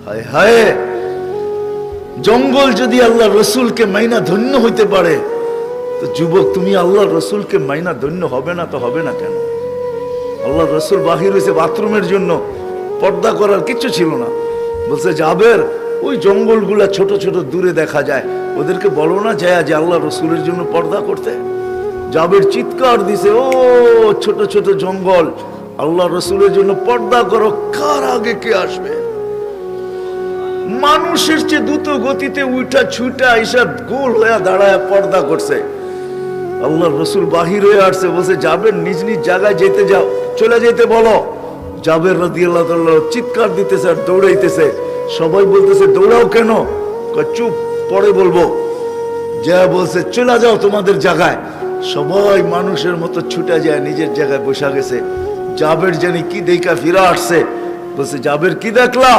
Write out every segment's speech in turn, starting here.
হায় হায়, জঙ্গল যদি আল্লাহ রসুলকে মাইনা ধন্য হইতে পারে, তো যুবক তুমি আল্লাহ রসুলকে মাইনা ধন্য হবে না তো হবে না কেন? আল্লাহ রসুল বাহির হয়েছে বাথরুমের জন্য, পর্দা করার কিছু ছিল না। বলছে জাবের, ওই জঙ্গলগুলা ছোট ছোট দূরে দেখা যায়, ওদেরকে বলো না যায় যে আল্লাহ রসুলের জন্য পর্দা করতে। জাবের চিৎকার দিছে, ও ছোট ছোট জঙ্গল, আল্লাহ রসুলের জন্য পর্দা করো, কার আগে কে আসবে? মানুষের চেয়ে দ্রুত গতিতে উঠা ছুটা এসব গোল হয়ে দাঁড়ায় পর্দা করছে। আল্লাহ রসুল বাহির হয়ে আসছে, বলছে জাবের নিজ নিজ জায়গায় যেতে যাও, চলে যেতে বলো। জাবের রাদিয়াল্লাহু তাআলা চিৎকার দিতেছে আর দৌড়াইতেছে। সবাই বলতেছে দৌড়াও কেন? চুপ, পরে বলবো। যা বলছে চলে যাও তোমাদের জায়গায়। সবাই মানুষের মতো ছুটে যায়, নিজের জায়গায় বসা গেছে। জাবের জানি কি দেখা ফিরে আসছে। বলছে জাবের কি দেখলা?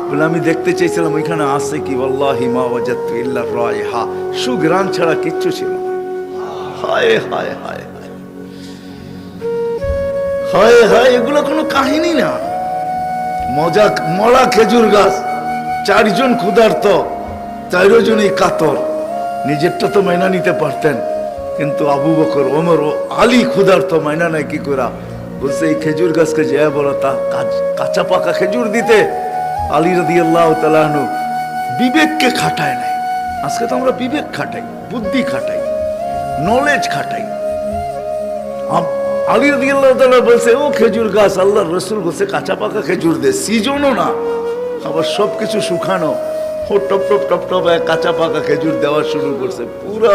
বলে আমি দেখতে চাইছিলাম ওইখানে আছে কি, ওয়াল্লাহি মা ওয়াজাদতু ইল্লা রায়হা, সুঘ্রাণ ছাড়া কিচ্ছু ছিল না। হায় হায় হায় হায় হায়, এগুলো কোনো কাহিনী না। মজা মরা খেজুর গাছ, চারজন ক্ষুধার্ত, 4 জনই কাতর। নিজেরটা তো মাইনা নিতে পারতেন, কিন্তু আবু বকর, ওমর ও আলী ক্ষুধার্ত, মাইনা নাই কি করা। বলছে এই খেজুর গাছকে যে বলো তা কাঁচা পাকা খেজুর দিতে। আলী রাদিয়াল্লাহু তাআলা আনহু বিবেককে খাটায় নাই। আজকে তো আমরা বিবেক খাটাই, বুদ্ধি খাটাই, নলেজ খাটাই। আলী রাদিয়াল্লাহু তাআলা বলছে ও খেজুর গাছ, আল্লাহর রাসূল বলছে কাঁচা পাকা খেজুর দে, সিজনও না, আবার সবকিছু শুকানো, ও টপ টপ টপ টপ কাঁচা পাকা খেজুর দেওয়া শুরু করছে। পুরা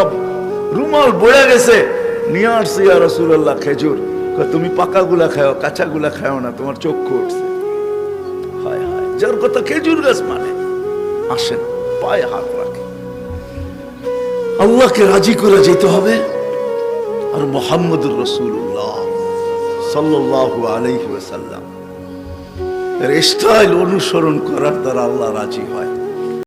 রুমাল বয়ে গেছে। নিয়ে আসছে ইয়া রাসূলুল্লাহ খেজুর। তুমি পাকা গুলা খাও, কাঁচা গুলা খাও না, তোমার চক্ষু উঠছে। হায় হায়, যার কথা খেজুর গাছ মানে। আসেন, পায়ে হাত রাখে, আল্লাহকে রাজি করে যেতে হবে। আর মুহাম্মদুর রাসূলুল্লাহ সাল্লাল্লাহু আলাইহি ওয়াসাল্লাম এর স্টাইল অনুসরণ করার দ্বারা আল্লাহ রাজি হয়।